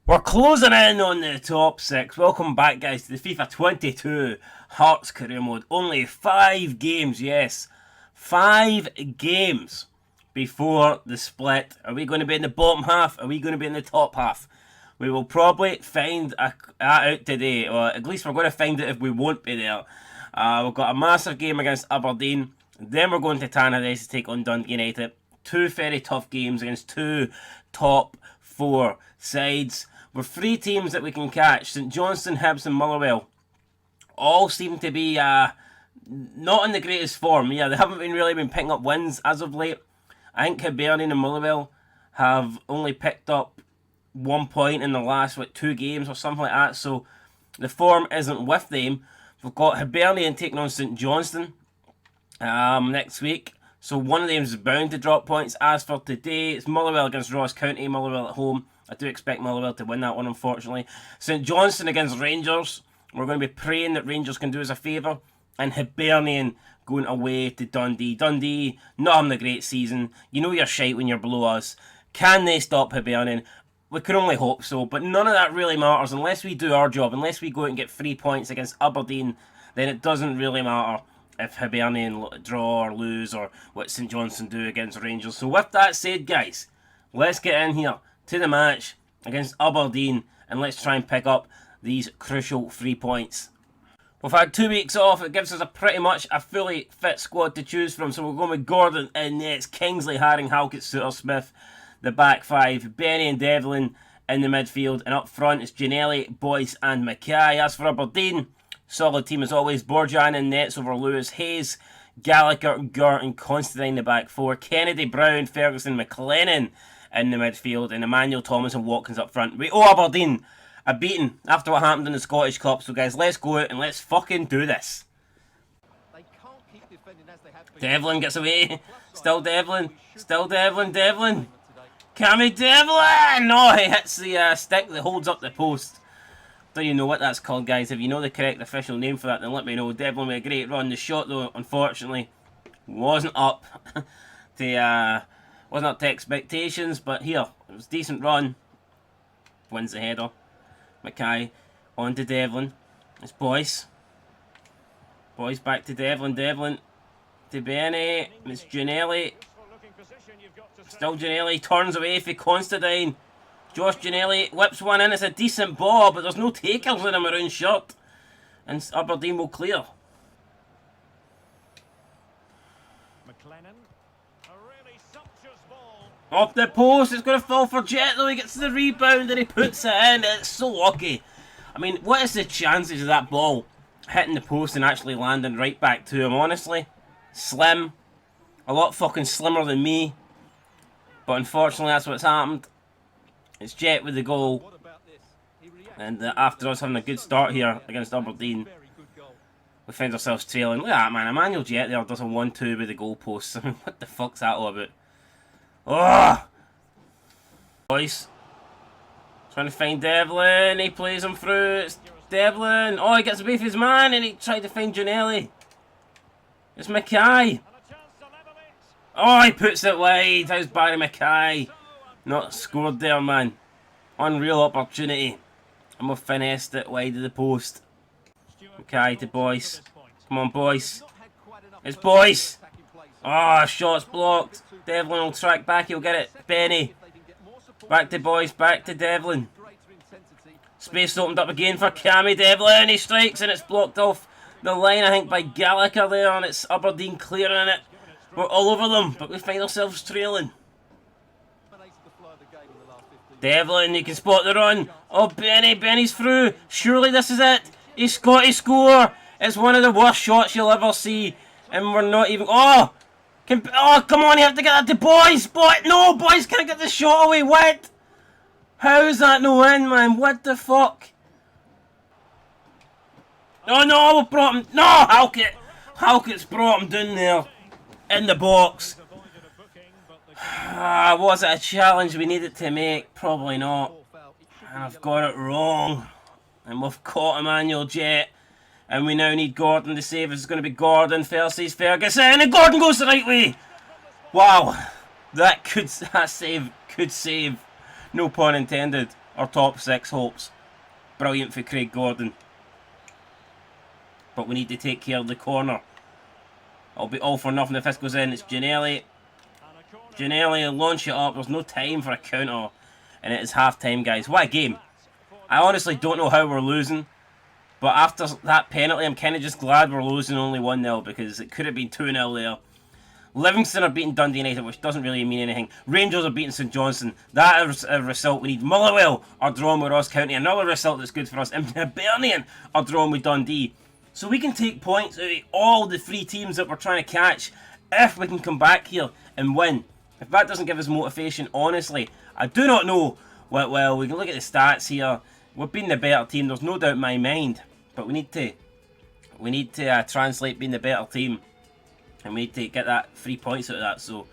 We're closing in on the top 6. Welcome back, guys, to the FIFA 22 Hearts career mode. Only 5 games, yes. 5 games before the split. Are we going to be in the bottom half? Are we going to be in the top half? We will probably find that out today, or at least we're going to find it if we won't be there. We've got a massive game against Aberdeen. Then we're going to Tannadice to take on Dundee United. 2 very tough games against 2 top 4 sides. With 3 teams that we can catch, St Johnstone, Hibs and Motherwell, all seem to be not in the greatest form. Yeah, they haven't really been picking up wins as of late. I think Hibernian and Motherwell have only picked up 1 point in the last 2 games or something like that, so the form isn't with them. We've got Hibernian taking on St Johnstone next week, so one of them is bound to drop points. As for today, it's Motherwell against Ross County. Motherwell at home. I do expect Motherwell to win that one, unfortunately. St Johnstone against Rangers. We're going to be praying that Rangers can do us a favour. And Hibernian going away to Dundee. Dundee, not having a great season. You know you're shite when you're below us. Can they stop Hibernian? We can only hope so, but none of that really matters unless we do our job. Unless we go out and get 3 points against Aberdeen, then it doesn't really matter if Hibernian draw or lose or what St Johnstone do against Rangers. So with that said, guys, let's get in here to the match against Aberdeen and let's try and pick up these crucial 3 points. We've had 2 weeks off. It gives us pretty much a fully fit squad to choose from. So we're going with Gordon in nets, Kingsley, Haring, Halkett, Suter, Smith, the back 5, Benny and Devlin in the midfield, and up front it's Giannelli, Boyce and Mackay. As for Aberdeen, solid team as always. Borjan in nets over Lewis, Hayes, Gallagher, Gert and Constantine in the back 4, Kennedy, Brown, Ferguson, McLennan in the midfield, and Emmanuel Thomas and Watkins up front. We owe Aberdeen a beating after what happened in the Scottish Cup, so guys, let's go out and let's fucking do this. Devlin gets away. Still Devlin. Still Devlin. Devlin. Cammy Devlin! No, he hits the stick that holds up the post. Don't you know what that's called, guys? If you know the correct official name for that, then let me know. Devlin with a great run. The shot, though, unfortunately, wasn't up to expectations, but here, it was a decent run. Wins the header. Mackay on to Devlin. It's Boyce. Boyce back to Devlin. Devlin to Benny. It's Giannelli. Still Giannelli. Turns away for Constantine. Josh Giannelli whips one in. It's a decent ball, but there's no takers in a maroon shirt. And Aberdeen will clear. Off the post, it's going to fall for Jet though. He gets the rebound and he puts it in. It's so lucky. I mean, what is the chances of that ball hitting the post and actually landing right back to him? Honestly, slim. A lot fucking slimmer than me. But unfortunately, that's what's happened. It's Jet with the goal. And after us having a good start here against Aberdeen, we find ourselves trailing. Look at that, man. Emmanuel Jet there does a 1-2 with the goalposts. I mean, what the fuck's that all about? Oh! Boyce. Trying to find Devlin. He plays him through. It's Devlin. Oh, he gets away from his man and he tried to find Giannelli. It's Mackay. Oh, he puts it wide. How's Barry Mackay? Not scored there, man. Unreal opportunity. And we've finessed it wide of the post. Mackay to Boyce. Come on, Boyce. It's Boyce. Oh, shot's blocked. Devlin will track back. He'll get it. Benny. Back to Boyce. Back to Devlin. Space opened up again for Cammy Devlin. He strikes and it's blocked off the line, I think, by Gallagher there. And it's Aberdeen clearing it. We're all over them, but we find ourselves trailing. Devlin, you can spot the run. Oh, Benny. Benny's through. Surely this is it. He's got to score. It's one of the worst shots you'll ever see. And we're not even... Oh! Oh, come on, you have to get that to Boyce! No, Boyce can't get the shot away, what? How is that no in, man? What the fuck? Oh no, we brought him... No, Halkett! Halkett's brought him down there. In the box. Was it a challenge we needed to make? Probably not. And I've got it wrong. And we've caught Emmanuel Jet. And we now need Gordon to save. It's going to be Gordon versus Ferguson. And Gordon goes the right way. Wow. That save could save. No pun intended. our top 6 hopes. Brilliant for Craig Gordon. But we need to take care of the corner. It'll be all for nothing if this goes in. It's Giannelli. Giannelli, launch it up. There's no time for a counter. And it is half time, guys. What a game. I honestly don't know how we're losing. But after that penalty, I'm kind of just glad we're losing only 1-0. Because it could have been 2-0 there. Livingston are beating Dundee United, which doesn't really mean anything. Rangers are beating St Johnstone. That is a result we need. Motherwell are drawing with Ross County. Another result that's good for us. And Hibernian are drawing with Dundee. So we can take points out of all the 3 teams that we're trying to catch if we can come back here and win. If that doesn't give us motivation, honestly, I do not know. Well, we can look at the stats here. We've been the better team. There's no doubt in my mind. But we need to translate being the better team. And we need to get that 3 points out of that. So,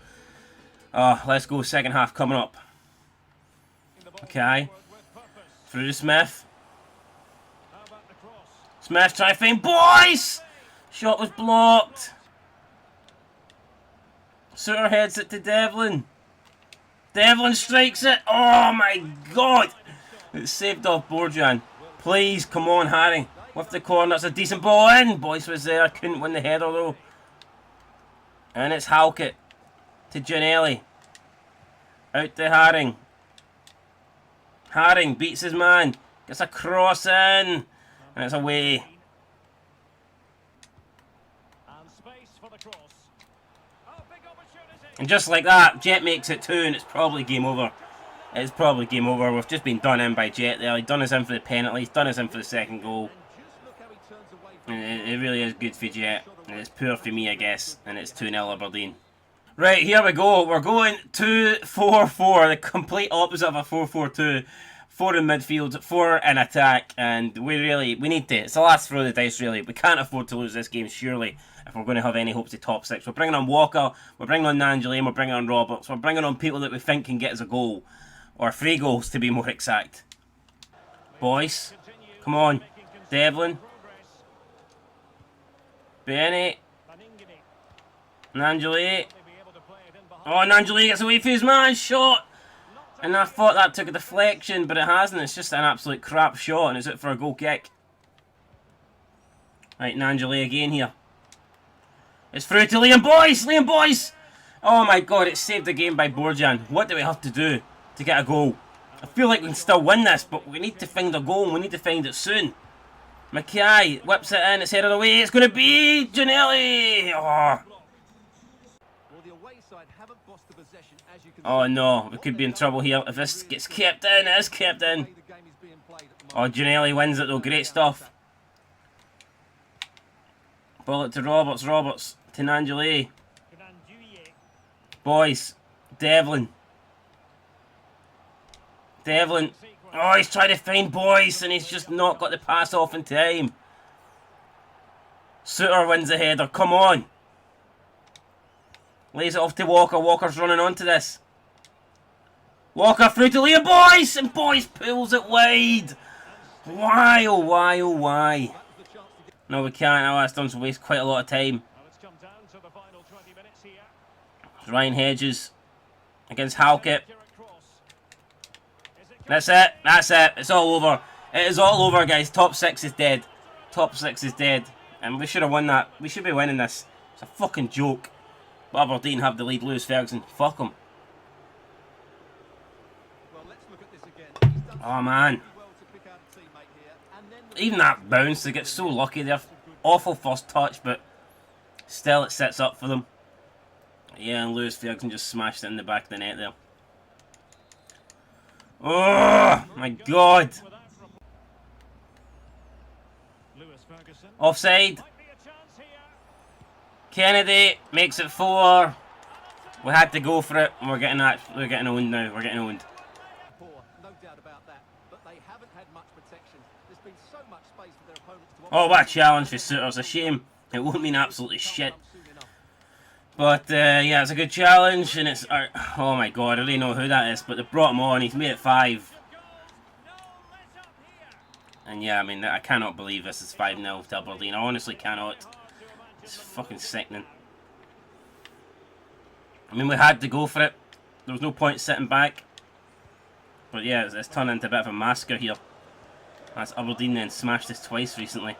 let's go. Second half coming up. Okay. Through to Smith. Smith trying to find Boyce! Shot was blocked. Suter heads it to Devlin. Devlin strikes it. Oh my god! It's saved off Borjan. Please, come on, Harry. With the corner, it's a decent ball in. Boyce was there. Couldn't win the header though. And it's Halkett to Giannelli. Out to Haring. Haring beats his man. Gets a cross in. And it's away. And just like that, Jet makes it 2 and it's probably game over. It's probably game over. We've just been done in by Jet there. He's done us in for the penalty. He's done us in for the second goal. And it really is good for Jet. And it's poor for me, I guess. And it's 2-0 Aberdeen. Right, here we go. We're going 2-4-4. The complete opposite of a 4-4-2. 4 in midfield, 4 in attack, and we need to. It's the last throw of the dice, really. We can't afford to lose this game, surely, if we're going to have any hopes of top 6. We're bringing on Walker, we're bringing on Nangeli, and we're bringing on Roberts. We're bringing on people that we think can get us a goal. Or 3 goals, to be more exact. Boyce, come on. Devlin. Benny. Nangeli. Oh, Nangeli gets away from his man, shot! And I thought that took a deflection, but it hasn't. It's just an absolute crap shot, and it's out for a goal kick. Right, Nangeli again here. It's through to Liam Boyce! Liam Boyce! Oh my god, it's saved the game by Borjan. What do we have to do to get a goal? I feel like we can still win this, but we need to find a goal, and we need to find it soon. Mackay whips it in, it's headed away. It's going to be Giannelli! Oh. Oh no, we could be in trouble here if this gets kept in. It is kept in. Oh, Giannelli wins it though. Great stuff. Ball it to Roberts. Roberts to Nangeli. Boyce. Devlin. Devlin. Oh, he's trying to find Boyce and he's just not got the pass off in time. Suter wins the header. Come on. Lays it off to Walker. Walker's running onto this. Walker through to Liam Boyce, and Boyce pulls it wide. Why, oh why, oh why? No, we can't. Oh, that's done to waste quite a lot of time. Ryan Hedges against Halkett. That's it. That's it. It's all over. It is all over, guys. Top 6 is dead. Top 6 is dead. And we should have won that. We should be winning this. It's a fucking joke. But Aberdeen have the lead. Lewis Ferguson. Fuck them. Oh man. Even that bounce, they get so lucky. They're awful first touch, but still it sets up for them. Yeah, and Lewis Ferguson just smashed it in the back of the net there. Oh my god. Offside. Kennedy makes it 4. We had to go for it, and we're getting owned now. We're getting owned. Oh, what a challenge for Suter. It's a shame. It won't mean absolutely shit. But, yeah, it's a good challenge, and it's... oh my god, I don't know who that is, but they brought him on. He's made it 5. And yeah, I mean, I cannot believe this is 5-0 to Aberdeen. I honestly cannot. It's fucking sickening. I mean, we had to go for it. There was no point sitting back. But yeah, it's turned into a bit of a massacre here. That's Aberdeen then smashed us twice recently.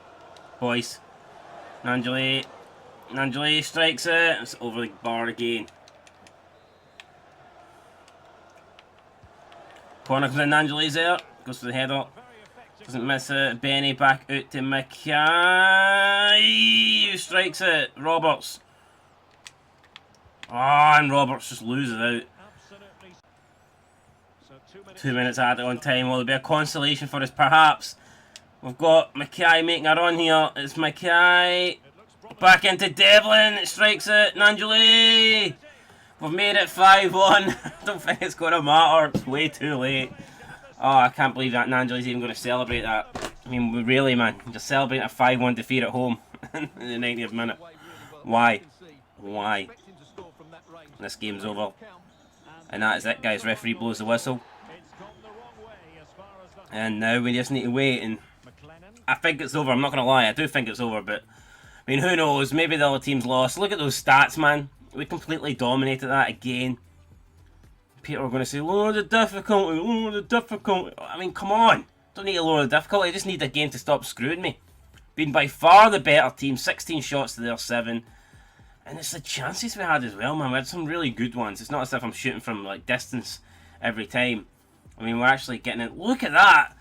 Boys. Nanjali strikes it. It's over the bar again. Corner comes in, Nanjali's there. Goes for the header. Doesn't miss it. Benny back out to Mackay. Who strikes it? Roberts. Ah, and Roberts just loses out. 2 minutes added on time. Will there be a consolation for us? Perhaps. We've got Mackay making a run here. It's Mackay. Back into Devlin. It strikes it. Nanjali. We've made it 5-1. I don't think it's going to matter. It's way too late. Oh, I can't believe that Nanjali's even going to celebrate that. I mean, really, man. Just celebrating a 5-1 defeat at home in the 90th minute. Why? Why? This game's over. And that is it, guys. Referee blows the whistle. And now we just need to wait. And I think it's over. I'm not going to lie. I do think it's over. But, I mean, who knows? Maybe the other team's lost. Look at those stats, man. We completely dominated that again. People are going to say, lower the difficulty, lower the difficulty. I mean, come on. Don't need to lower the difficulty. I just need the game to stop screwing me. Been by far the better team. 16 shots to their 7. And it's the chances we had as well, man. We had some really good ones. It's not as if I'm shooting from, like, distance every time. I mean, we're actually getting it. Look at that.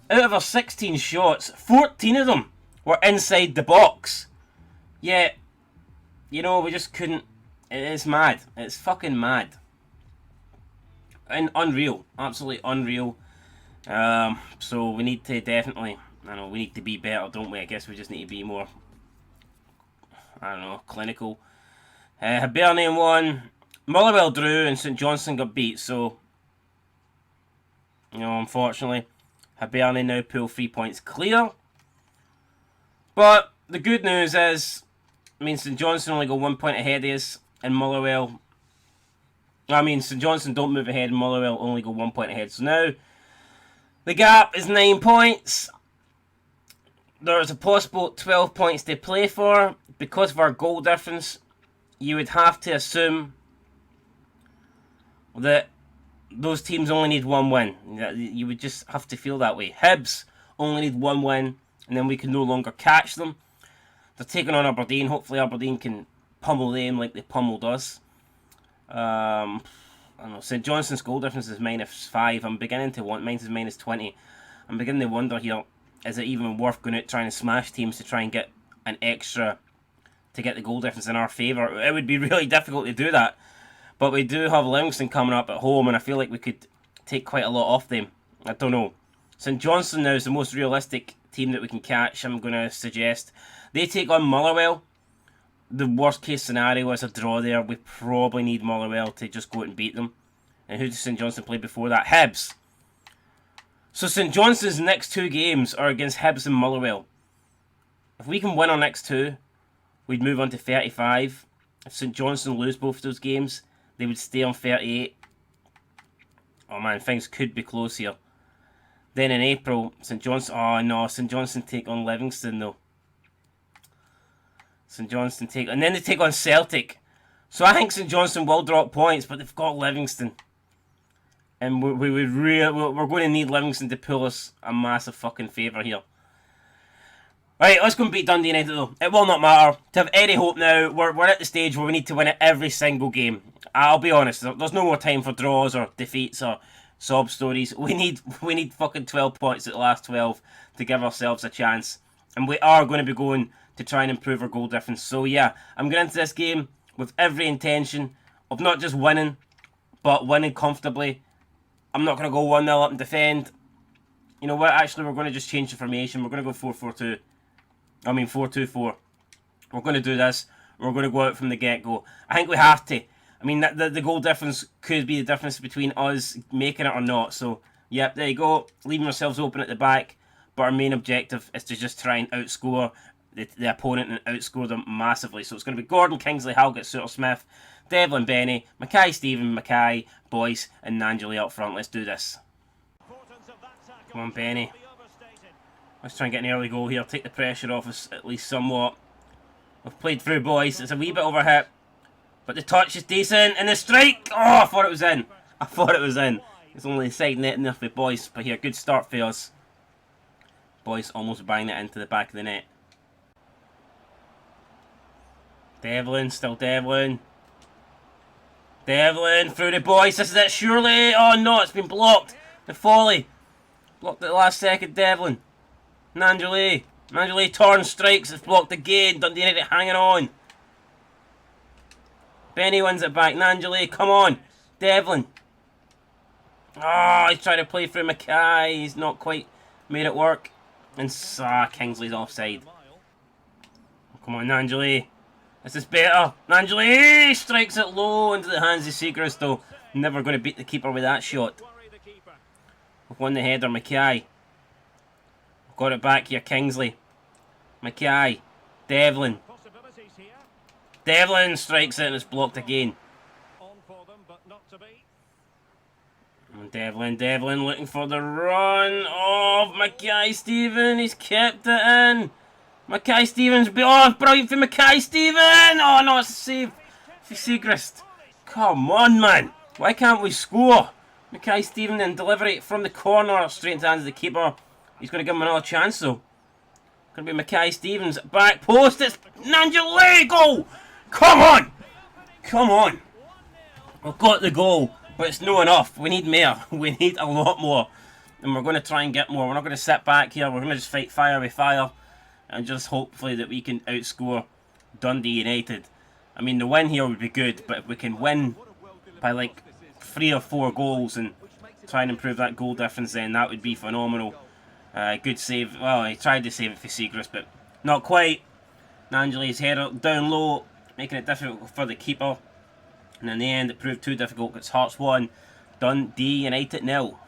Out of our 16 shots, 14 of them were inside the box. Yet, you know, we just couldn't. It is mad. It's fucking mad. And unreal. Absolutely unreal. So we need to definitely, I know, we need to be better, don't we? I guess we just need to be more, I don't know, clinical. Hibernian won. Motherwell drew and St Johnstone got beat. So, you know, unfortunately, Hibernian now pull 3 points clear. But the good news is, I mean, St Johnstone only go 1 point ahead of us. And Motherwell, I mean, St Johnstone don't move ahead and Motherwell only go 1 point ahead. So now, the gap is 9 points. There's a possible 12 points to play for. Because of our goal difference, you would have to assume that those teams only need 1 win. You would just have to feel that way. Hibs only need 1 win, and then we can no longer catch them. They're taking on Aberdeen. Hopefully Aberdeen can pummel them like they pummeled us. I don't know. St Johnstone's goal difference is -5. I'm beginning to want. Mine is -20. I'm beginning to wonder here, is it even worth going out trying to smash teams to try and get an extra, to get the goal difference in our favour? It would be really difficult to do that. But we do have Livingston coming up at home, and I feel like we could take quite a lot off them. I don't know. St Johnstone now is the most realistic team that we can catch, I'm going to suggest. They take on Motherwell. The worst case scenario is a draw there. We probably need Motherwell to just go out and beat them. And who did St Johnstone play before that? Hibs. So St Johnstone's next 2 games are against Hibs and Motherwell. If we can win our next 2, we'd move on to 35. If St Johnstone lose both of those games, they would stay on 38. Oh man, things could be close here. Then in April, St Johnstone... Oh no, St Johnstone take on Livingston though. St Johnstone take... And then they take on Celtic. So I think St Johnstone will drop points, but they've got Livingston. And we're going to need Livingston to pull us a massive fucking favour here. Right, let's go and beat Dundee United though. It will not matter. To have any hope now, we're at the stage where we need to win it every single game. I'll be honest, there's no more time for draws or defeats or sob stories. We need fucking 12 points at the last 12 to give ourselves a chance. And we are going to be going to try and improve our goal difference. So yeah, I'm going into this game with every intention of not just winning, but winning comfortably. I'm not going to go 1-0 up and defend. You know what, actually we're going to just change the formation. We're going to go 4-4-2. I mean 4-2-4. We're going to do this. We're going to go out from the get-go. I think we have to. I mean, the goal difference could be the difference between us making it or not. So, yep, there you go. Leaving ourselves open at the back. But our main objective is to just try and outscore the opponent and outscore them massively. So it's going to be Gordon, Kingsley, Halgett, Suter-Smith, Devlin, Benny, Mackay, Stephen, Mackay, Boyce, and Nanjali up front. Let's do this. Come on, Benny. Let's try and get an early goal here. Take the pressure off us at least somewhat. We've played through, boys. It's a wee bit overhit. But the touch is decent. And the strike! Oh, I thought it was in. I thought it was in. It's only the side net enough for Boyce, but here, good start for us. Boyce almost banging it into the back of the net. Devlin, still Devlin. Devlin through to Boyce. This is it, surely. Oh no, it's been blocked. The volley. Blocked at the last second, Devlin. Nanjali. Nanjali torn strikes. It's blocked again. Dundee United hanging on. Benny wins it back. Nanjali, come on. Devlin. Oh, he's trying to play through Mackay. He's not quite made it work. And Kingsley's offside. Come on, Nanjali. This is better. Nanjali strikes it low into the hands of Seacrest, though. Never going to beat the keeper with that shot. We've won the header, Mackay. Got it back here, Kingsley. Mackay. Devlin. Devlin strikes it and it's blocked again. And Devlin looking for the run of Mackay Stephen. He's kept it in. Mackay Stevens. Oh, brilliant for Mackay Stephen. Oh no, it's a save for Seacrest. Come on, man. Why can't we score? Mackay Stephen then deliver it from the corner straight into the hands of the keeper. He's going to give him another chance though. Going to be Mackay Stevens. Back post. It's Nanjali. Goal. Come on. Come on. We've got the goal. But it's no enough. We need more. We need a lot more. And we're going to try and get more. We're not going to sit back here. We're going to just fight fire with fire. And just hopefully that we can outscore Dundee United. I mean, the win here would be good. But if we can win by like 3 or 4 goals and try and improve that goal difference, then that would be phenomenal. Good save. Well, he tried to save it for Seacrest, but not quite. Nanjali's header down low, making it difficult for the keeper. And in the end, it proved too difficult. It's Hearts 1, Dundee United 0.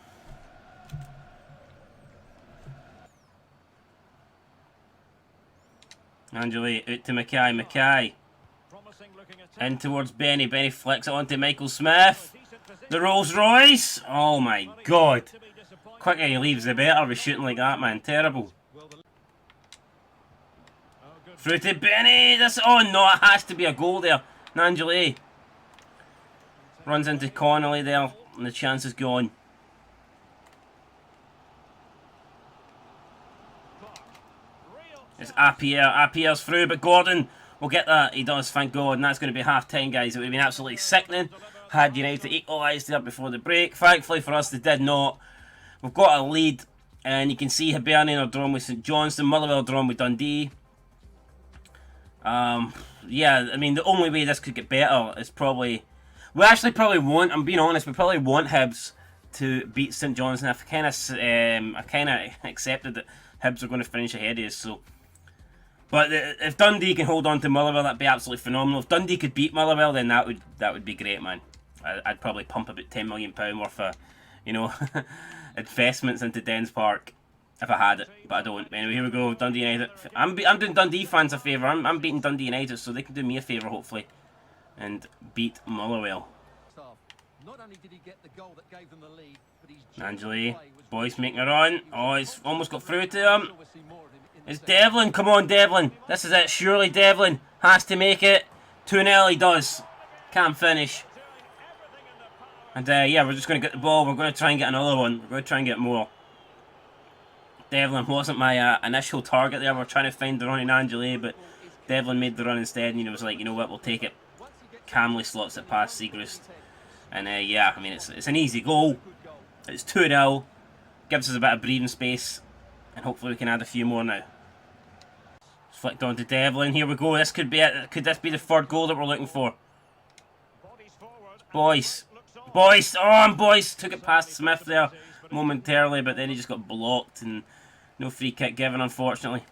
Nanjali out to Mackay. Mackay in towards Benny. Benny flicks it onto Michael Smith. The Rolls Royce. Oh my god. Quicker he leaves the better with shooting like that, man. Terrible. Through to Benny. This. Oh no, it has to be a goal there. Nanjali runs into Connolly there, and the chance is gone. It's Appier. Appier's through, but Gordon will get that. He does, thank God, and that's going to be half-time, guys. It would have been absolutely sickening had United equalised there before the break. Thankfully for us, they did not. We've got a lead, and you can see Hibernian are drawn with St Johnstone, Motherwell drawn with Dundee. Yeah, I mean, the only way this could get better is probably... We actually probably won't, I'm being honest, we probably want Hibs to beat St Johnstone. I kind of accepted that Hibs are going to finish ahead of us, so... But if Dundee can hold on to Motherwell, that'd be absolutely phenomenal. If Dundee could beat Motherwell, then that would be great, man. I'd probably pump about £10 million worth of, you know, investments into Dens Park if I had it, but I don't. Anyway, here we go, Dundee United. I'm doing Dundee fans a favour. I'm beating Dundee United, so they can do me a favour, hopefully, and beat Motherwell. Nanjali, Boyce making a run. Oh, he's almost got through to him. It's Devlin. Come on, Devlin. This is it. Surely Devlin has to make it. 2-0 he does. Can't finish. And yeah, we're just going to get the ball. We're going to try and get another one. We're going to try and get more. Devlin wasn't my initial target there. We're trying to find the running Nanjali, but Devlin made the run instead, and he was like, you know what, we'll take it. Calmly slots it past Seacrest. And yeah, I mean, it's an easy goal. It's 2-0. Gives us a bit of breathing space. And hopefully we can add a few more now. Flicked on to Devlin. Here we go. This could be it. Could this be the third goal that we're looking for? Boyce. Boyce. Oh, and Boyce took it past Smith there momentarily, but then he just got blocked and no free kick given, unfortunately.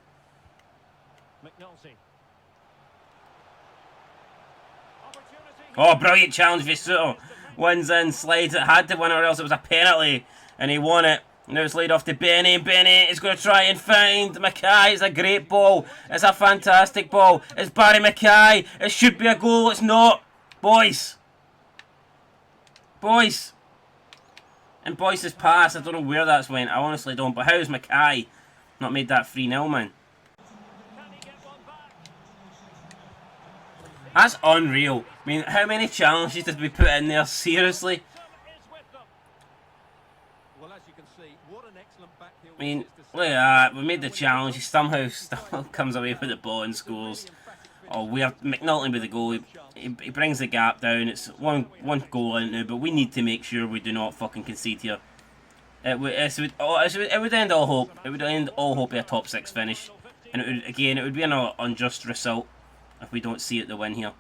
Oh, brilliant challenge for Suter. Wins in, slides it. Had to win it or else it was a penalty. And he won it. Now it's laid off to Benny. Benny is going to try and find Mackay. It's a great ball. It's a fantastic ball. It's Barry Mackay. It should be a goal. It's not. Boyce. Boyce. And Boyce's pass. I don't know where that's went. I honestly don't. But how's Mackay not made that 3-0, man? That's unreal. I mean, how many challenges did we put in there? Seriously? mean, look at that. We made the challenge. He somehow still comes away with the ball and scores. Oh, we have McNulty with the goal. He brings the gap down. It's one goal in now, but we need to make sure we do not fucking concede here. It would end all hope. It would end all hope of a top 6 finish. And it would be an unjust result if we don't see it the win here.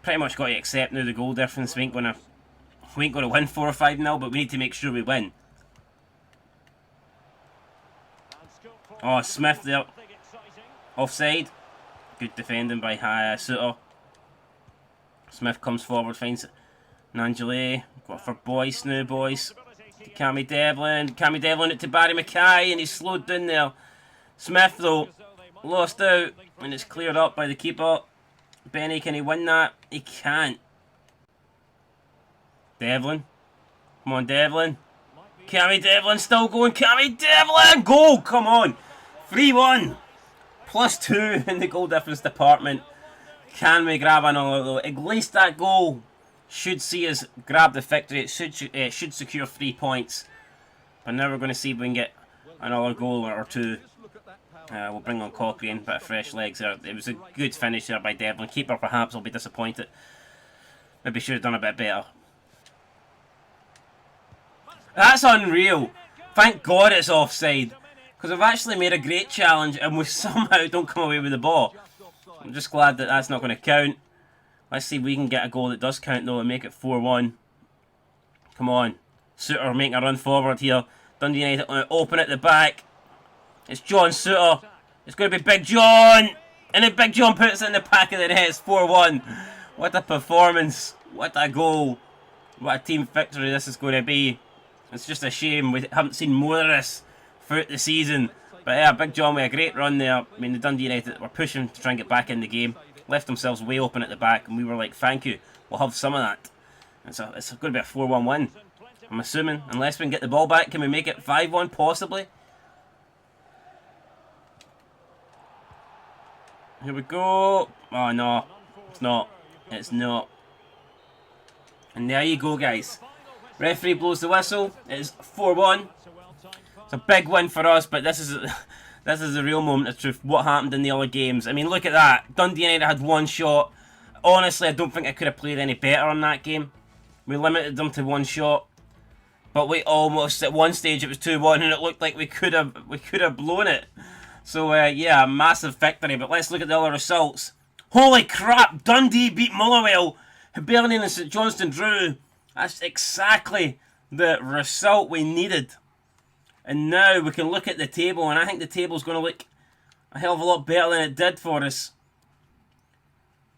Pretty much got to accept now the goal difference. We ain't gonna win 4 or 5-0, but we need to make sure we win. Oh, Smith there. Offside. Good defending by Suter. Smith comes forward, finds Nangeli. Got for Boyce now, boys. Cammy Devlin it to Barry Mackay, and he's slowed down there. Smith, though, lost out, and it's cleared up by the keeper. Benny, can he win that? He can't. Devlin. Come on, Devlin. Cammy Devlin still going. Cammy Devlin! Goal! Come on. 3-1. +2 in the goal difference department. Can we grab another, though? At least that goal should see us grab the victory. It should secure 3 points. But now we're going to see if we can get another goal or two. We'll bring on Cochrane, bit of fresh legs there. It was a good finish there by Devlin. Keeper perhaps will be disappointed. Maybe should have done a bit better. That's unreal. Thank God it's offside. Because we've actually made a great challenge and we somehow don't come away with the ball. I'm just glad that that's not going to count. Let's see if we can get a goal that does count though and make it 4-1. Come on. Suter making a run forward here. Dundee United open at the back. It's John Suter. It's going to be Big John. And then Big John puts it in the back of the net. It's 4-1. What a performance. What a goal. What a team victory this is going to be. It's just a shame we haven't seen more of this throughout the season. But yeah, Big John with a great run there. I mean, the Dundee United were pushing to try and get back in the game. Left themselves way open at the back. And we were like, thank you. We'll have some of that. It's going to be a 4-1 win. I'm assuming. Unless we can get the ball back. Can we make it 5-1 possibly? Here we go. Oh no. It's not. It's not. And there you go, guys. Referee blows the whistle. It's 4-1. It's a big win for us, but this is the real moment of truth. What happened in the other games? I mean, look at that. Dundee United had one shot. Honestly, I don't think I could have played any better on that game. We limited them to one shot, but we almost, at one stage, it was 2-1, and it looked like we could have blown it. So yeah, a massive victory. But let's look at the other results. Holy crap! Dundee beat Motherwell. Hibernian and St Johnstone drew. That's exactly the result we needed. And now we can look at the table, and I think the table's going to look a hell of a lot better than it did for us.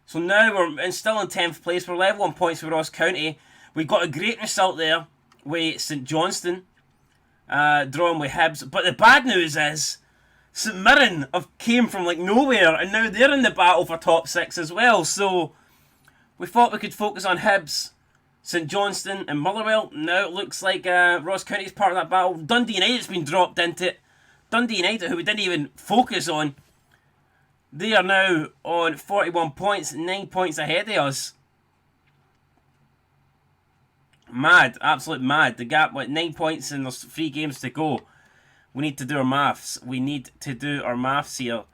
So now we're still in 10th place. We're level on points with Ross County. We got a great result there with St Johnstone, drawing with Hibs. But the bad news is St Mirren came from like nowhere, and now they're in the battle for top 6 as well. So we thought we could focus on Hibs, St Johnstone and Motherwell. Now it looks like Ross County's part of that battle. Dundee United's been dropped into it. Dundee United, who we didn't even focus on, they are now on 41 points, 9 points ahead of us. Mad, absolute mad. The gap, what, 9 points and there's 3 games to go. We need to do our maths. We need to do our maths here.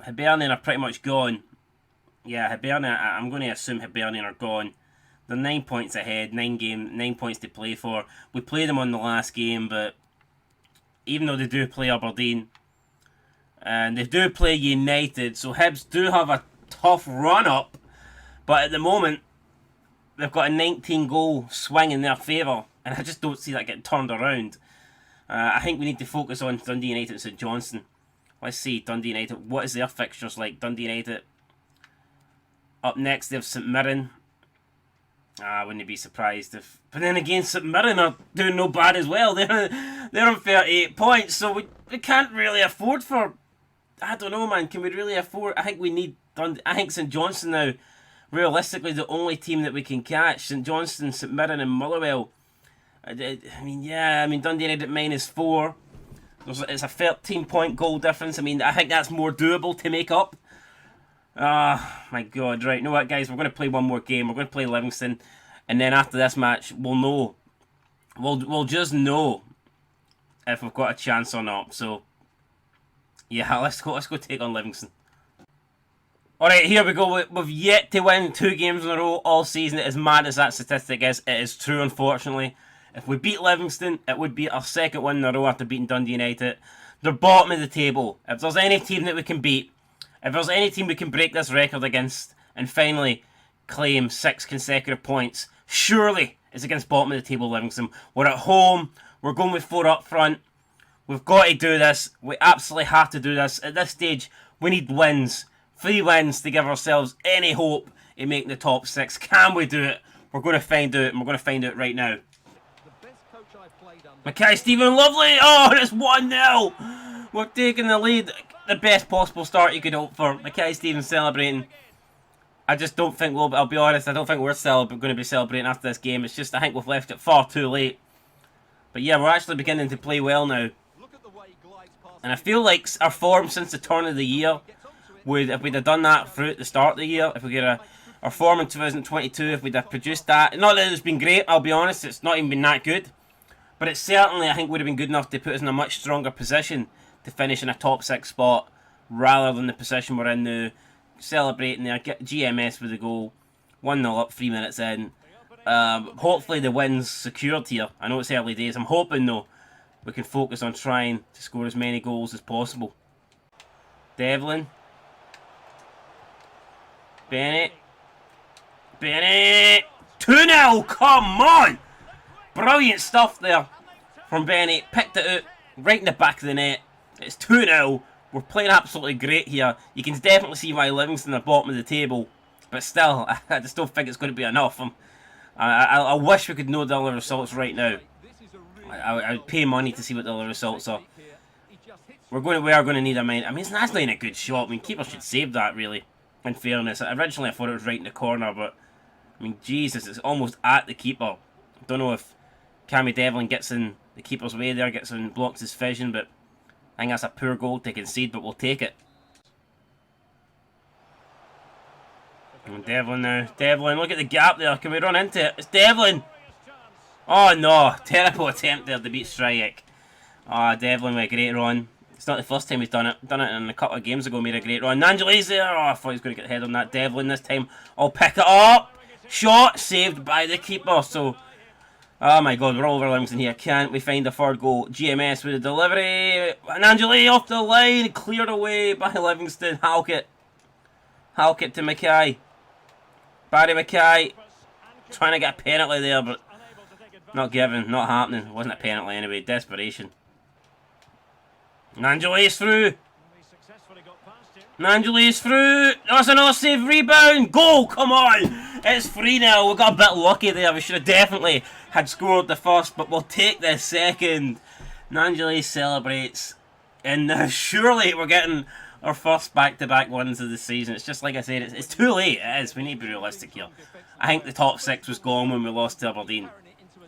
Hibernian are pretty much gone. Yeah, Hibernian, I'm going to assume Hibernian are gone. They're 9 points ahead, 9 points to play for. We played them on the last game, but even though they do play Aberdeen, and they do play United, so Hibs do have a tough run-up, but at the moment, they've got a 19-goal swing in their favour, and I just don't see that getting turned around. I think we need to focus on Dundee United and St Johnstone. Let's see, Dundee United, what is their fixtures like? Dundee United, up next they have St Mirren. I wouldn't be surprised if... But then again, St Mirren are doing no bad as well. They're on 38 points, so we can't really afford for... I don't know, man. Can we really afford... I think we need... I think St Johnstone now, realistically, the only team that we can catch. St Johnstone, St Mirren and Motherwell. I mean, yeah, I mean, Dundee United -4. It's a 13-point goal difference. I mean, I think that's more doable to make up. Ah, my God. Right, you know what, guys? We're going to play one more game. We're going to play Livingston. And then after this match, we'll know we'll just know if we've got a chance or not. So yeah, let's go take on Livingston. Alright, here we go. We've yet to win 2 games in a row all season. As mad as that statistic is, it is true, unfortunately. If we beat Livingston, it would be our 2nd win in a row after beating Dundee United. They're bottom of the table. If there's any team that we can beat, if there's any team we can break this record against, and finally claim 6 consecutive points, surely it's against bottom of the table Livingston. We're at home. We're going with 4 up front. We've got to do this. We absolutely have to do this. At this stage, we need wins. 3 wins to give ourselves any hope in making the top 6. Can we do it? We're going to find out, and we're going to find out right now. Mackay-Steven, lovely! Oh, and it's 1-0! We're taking the lead. The best possible start you could hope for. Mackay-Steven celebrating. I just don't think I'll be honest, I don't think we're going to be celebrating after this game. It's just, I think we've left it far too late. But yeah, we're actually beginning to play well now. And I feel like our form since the turn of the year, if we'd have done that throughout the start of the year, if we get our form in 2022, if we'd have produced that, not that it's been great, I'll be honest, it's not even been that good, but it certainly, I think, would have been good enough to put us in a much stronger position to finish in a top 6 spot, rather than the position we're in now, celebrating there, get GMS with a goal, 1-0 up 3 minutes in. Hopefully the win's secured here. I know it's early days, I'm hoping though, we can focus on trying to score as many goals as possible. Devlin. Bennett. 2-0, come on! Brilliant stuff there from Bennett. Picked it out right in the back of the net. It's 2-0. We're playing absolutely great here. You can definitely see why Livingston are bottom of the table. But still, I just don't think it's going to be enough. I wish we could know the other results right now. I would pay money to see what the other results are. We are going to need a mind. I mean, that's not even a good shot. I mean, keeper should save that, really. In fairness, originally I thought it was right in the corner, but I mean, Jesus, it's almost at the keeper. Don't know if Cammy Devlin gets in the keeper's way there, blocks his vision, but I think that's a poor goal to concede, but we'll take it. And Devlin now. Devlin, look at the gap there. Can we run into it? It's Devlin! Oh no, terrible attempt there to beat Strike. Ah, Devlin with a great run. It's not the first time he's done it. Done it in a couple of games ago, made a great run. Nanjali's there. Oh, I thought he was going to get the head on that. Devlin this time. I'll pick it up. Shot saved by the keeper. So, oh my god, we're all over Livingston here. Can't we find a 3rd goal? GMS with a delivery. Nanjali off the line. Cleared away by Livingston. Halkett. Halkett to Mackay. Barry Mackay. Trying to get a penalty there, but not given. Not happening. It wasn't a penalty anyway. Desperation. Nanjali is through. Nanjali is through. That's another save. Rebound. Goal. Come on. It's 3-0. We got a bit lucky there. We should have definitely had scored the first, but we'll take the second. Nanjali celebrates. And surely we're getting our first back-to-back wins of the season. It's just like I said, it's too late. It is. We need to be realistic here. I think the top 6 was gone when we lost to Aberdeen.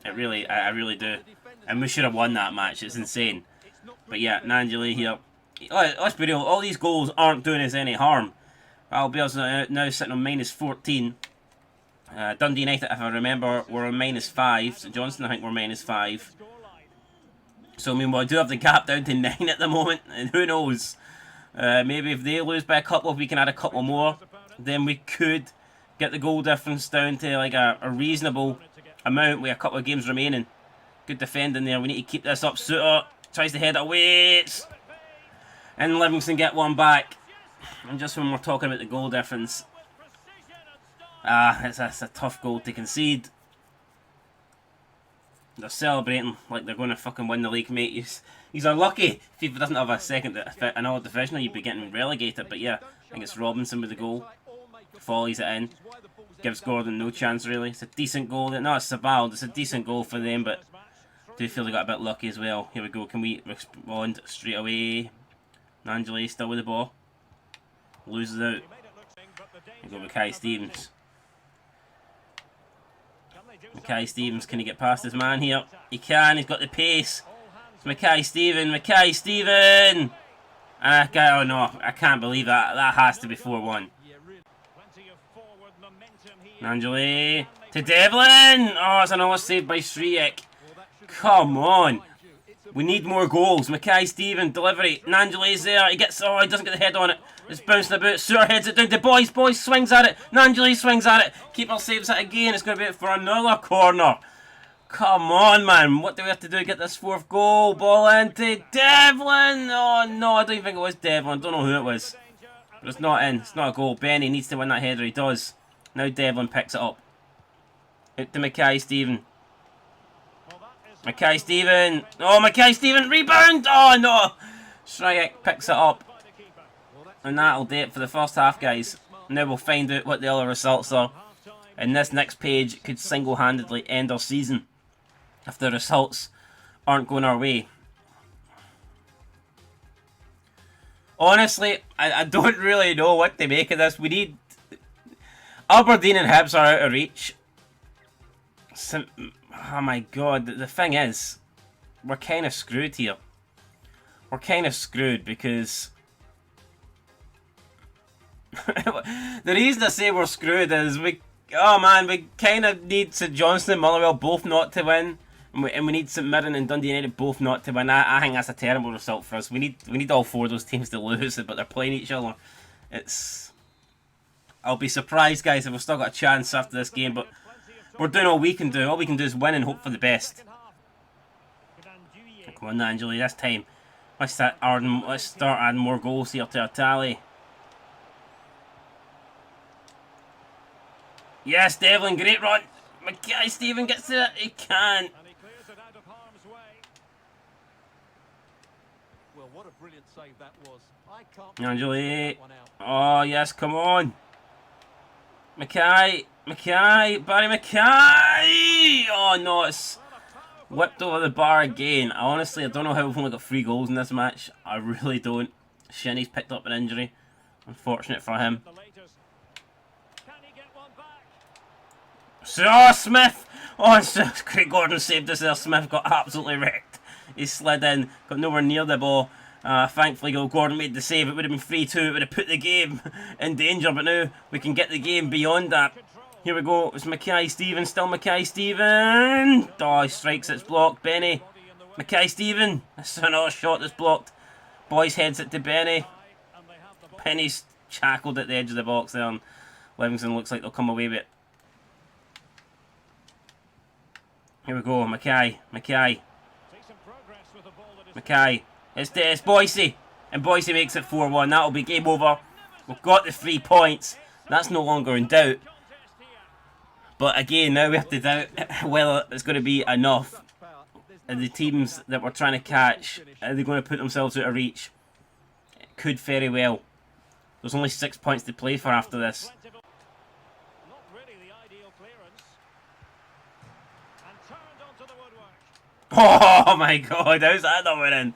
I really do. And we should have won that match. It's insane. But yeah, Nanjali here. Let's be real, all these goals aren't doing us any harm. Albiel's now sitting on -14. Dundee United, if I remember, were on -5. St Johnstone, I think, were -5. So, I mean, we do have the gap down to 9 at the moment. And who knows? Maybe if they lose by a couple, if we can add a couple more, then we could get the goal difference down to like a reasonable amount with a couple of games remaining. Good defending there. We need to keep this up. Suter tries to head it away. And Livingston get one back. And just when we're talking about the goal difference, it's a tough goal to concede. They're celebrating like they're going to fucking win the league, mate. He's unlucky. FIFA doesn't have a second, another divisional, you'd be getting relegated. But yeah, I think it's Robinson with the goal. Volleys it in. Gives Gordon no chance, really. It's a decent goal. No, it's Sabald. It's a decent goal for them, but I do feel they got a bit lucky as well. Here we go. Can we respond straight away? Nanjali still with the ball. Loses out. We go Mackay-Stevens. Mackay-Stevens, can he get past his man here? He can. He's got the pace. It's Mackay-Steven. Mackay-Steven! Oh no, I can't believe that. That has to be 4-1. Nanjali to Devlin. Oh, it's another save by Striek. Come on. We need more goals. Mackay-Steven, delivery. Nangelay's there. He gets... Oh, he doesn't get the head on it. It's bouncing about. Suter heads it down to Boyce. Boyce swings at it. Nangelay swings at it. Keeper saves it again. It's going to be for another corner. Come on, man. What do we have to do to get this fourth goal? Ball into Devlin. Oh, no. I don't even think it was Devlin. I don't know who it was. But it's not in. It's not a goal. Benny needs to win that header. He does. Now Devlin picks it up. Out to Mackay-Steven. Mackay-Steven. Oh, Mackay-Steven. Rebound. Oh, no. Shrike picks it up. And that'll do it for the first half, guys. Now we'll find out what the other results are. And this next page could single-handedly end our season if the results aren't going our way. Honestly, I don't really know what to make of this. We need... Aberdeen and Hibs are out of reach. Oh my god, the thing is, we're kind of screwed here. We're kind of screwed because... the reason I say we're screwed is we... Oh man, we kind of need St Johnstone and Motherwell both not to win. And we need St Mirren and Dundee United both not to win. I think that's a terrible result for us. We need all four of those teams to lose it, but they're playing each other. It's... I'll be surprised, guys, if we've still got a chance after this game, but we're doing all we can do. All we can do is win and hope for the best. Come on, Nangeላይ, this time. Let's start adding more goals here to our tally. Yes, Devlin, great run. Mackay-Steven gets it. He can't. Nangeላይ. Oh, yes, come on. Mackay, Barry Mackay! Oh no, it's whipped over the bar again. I don't know how we've only got 3 goals in this match. I really don't. Shinnie's picked up an injury. Unfortunate for him. So, Smith! Oh, it's Craig Gordon saved us there. Smith got absolutely wrecked. He slid in, got nowhere near the ball. Thankfully, Gordon made the save. It would have been 3-2. It would have put the game in danger, but now we can get the game beyond that. Here we go. It's Mackay-Steven. Still Mackay-Steven. Oh, he strikes. It's blocked. Benny. Mackay-Steven. That's another shot that's blocked. Boyce heads it to Benny. Benny's shackled at the edge of the box there, and Livingston looks like they'll come away with it. Here we go. Mackay. It's Boise. And Boise makes it 4-1. That'll be game over. We've got the 3 points. That's no longer in doubt. But again, now we have to doubt whether it's going to be enough. And the teams that we're trying to catch, are they going to put themselves out of reach? It could very well. There's only 6 points to play for after this. Oh my god, how's that not winning?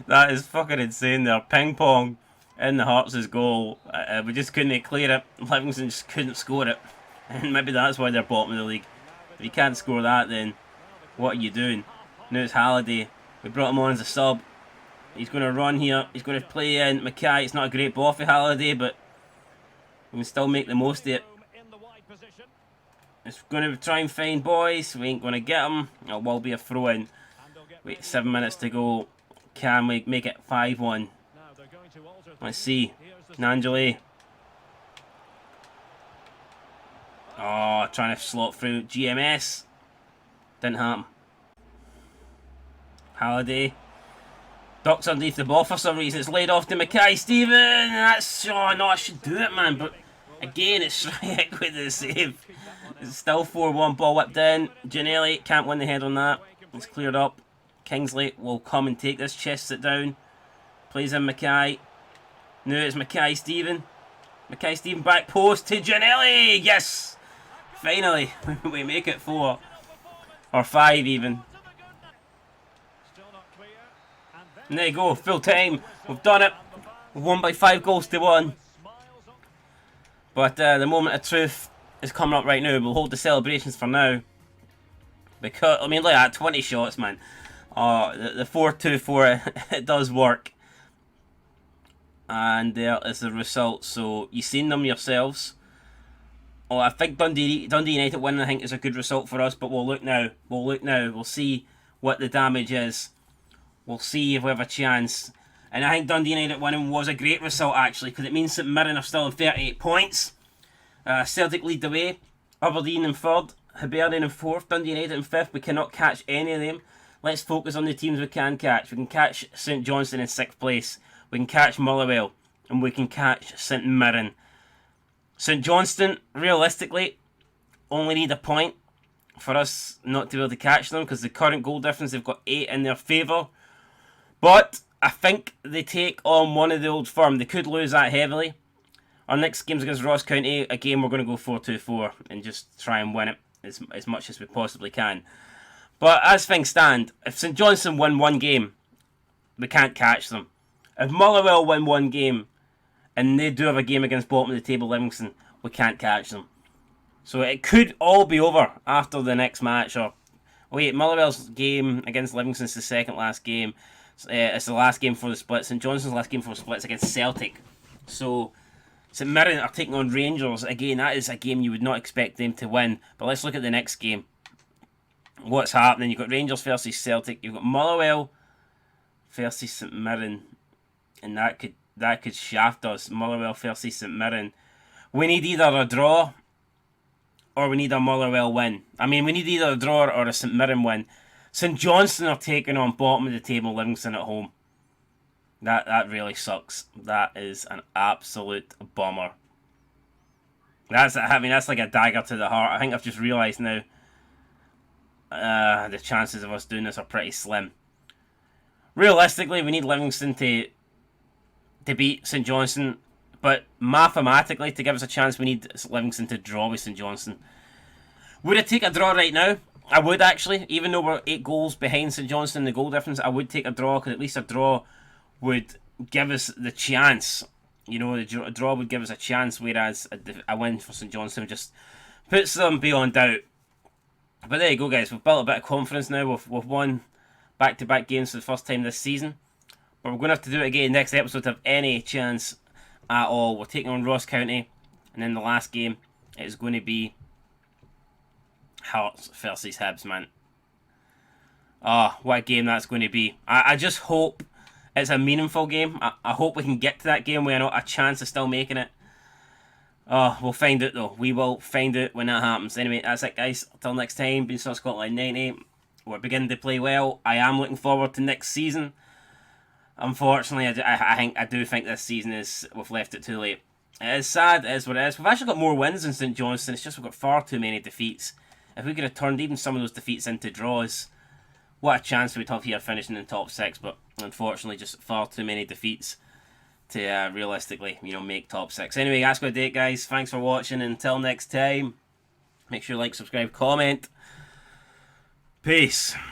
That is fucking insane there. Ping pong in the Hearts' goal. We just couldn't clear it. Livingston just couldn't score it. And maybe that's why they're bottom of the league. If you can't score that, then what are you doing? Now it's Halliday. We brought him on as a sub. He's going to run here. He's going to play in Mackay. It's not a great ball for Halliday, but we can still make the most of it. It's going to try and find Boyce. We ain't going to get him. It will be a throw-in. Wait, 7 minutes to go. Can we make it 5-1? Let's see. Nangeላይ. Oh, trying to slot through GMS. Didn't happen. Halliday. Ducks underneath the ball for some reason. It's laid off to Mackay-Steven. That's... Oh, no, I should do it, man. But again, it's Shrike with the save. It's still 4-1. Ball whipped in. Giannelli can't win the head on that. It's cleared up. Kingsley will come and take this, chests it down. Plays in Mackay. Now it's Mackay-Steven. Mackay-Steven back post to Giannelli. Yes! Finally, we make it 4. Or 5 even. And there you go, full time. We've done it. We've won by 5-1. But the moment of truth is coming up right now. We'll hold the celebrations for now. Because, I mean, look at that, 20 shots, man. The 4-2-4, it does work. And there is the result. So, you've seen them yourselves. Oh, I think Dundee United winning, I think, is a good result for us. But we'll look now. We'll see what the damage is. We'll see if we have a chance. And I think Dundee United winning was a great result, actually, because it means St Mirren are still on 38 points. Celtic lead the way. Aberdeen in third. Hibernian in fourth. Dundee United in fifth. We cannot catch any of them. Let's focus on the teams we can catch. We can catch St Johnstone in sixth place. We can catch Motherwell. And we can catch St Mirren. St Johnstone, realistically, only need a point for us not to be able to catch them, because the current goal difference, they've got 8 in their favour. But I think they take on one of the Old Firm. They could lose that heavily. Our next game's against Ross County. Again, we're going to go 4-2-4 and just try and win it as much as we possibly can. But as things stand, if St Johnstone win one game, we can't catch them. If Motherwell win one game, and they do have a game against bottom of the table Livingston, we can't catch them. So it could all be over after the next match. Or wait, Motherwell's game against Livingston is the second last game. It's the last game for the split. St Johnstone's last game for the splits against Celtic. So St Mirren are taking on Rangers. Again, that is a game you would not expect them to win. But let's look at the next game. What's happening? You've got Rangers versus Celtic. You've got Motherwell versus St Mirren. And that could shaft us. Motherwell versus St Mirren. We need either a draw or we need a Motherwell win. I mean, we need either a draw or a St Mirren win. St Johnstone are taking on bottom of the table Livingston at home. That really sucks. That is an absolute bummer. That's like a dagger to the heart. I think I've just realised now the chances of us doing this are pretty slim. Realistically, we need Livingston to beat St Johnstone, but mathematically, to give us a chance, we need Livingston to draw with St Johnstone. Would I take a draw right now? I would, actually. Even though we're 8 goals behind St Johnstone in the goal difference, I would take a draw, because at least a draw would give us the chance. You know, a draw would give us a chance, whereas a win for St Johnstone just puts them beyond doubt. But there you go, guys. We've built a bit of confidence now. We've won back-to-back games for the first time this season. But we're going to have to do it again next episode to have any chance at all. We're taking on Ross County. And then the last game is going to be Hearts versus Hibs, man. Oh, what a game that's going to be. I just hope it's a meaningful game. I hope we can get to that game where a chance of still making it. Oh, we'll find it though. We will find it when that happens. Anyway, that's it, guys. Until next time, been Scotland 90. We're beginning to play well. I am looking forward to next season. Unfortunately, I do think this season we've left it too late. It is sad, it is what it is. We've actually got more wins than St Johnstone. It's just we've got far too many defeats. If we could have turned even some of those defeats into draws, what a chance we'd have here finishing in top 6. But unfortunately, just far too many defeats to realistically, make top 6. Anyway, that's going to do it, guys. Thanks for watching. Until next time, make sure you like, subscribe, comment. Peace.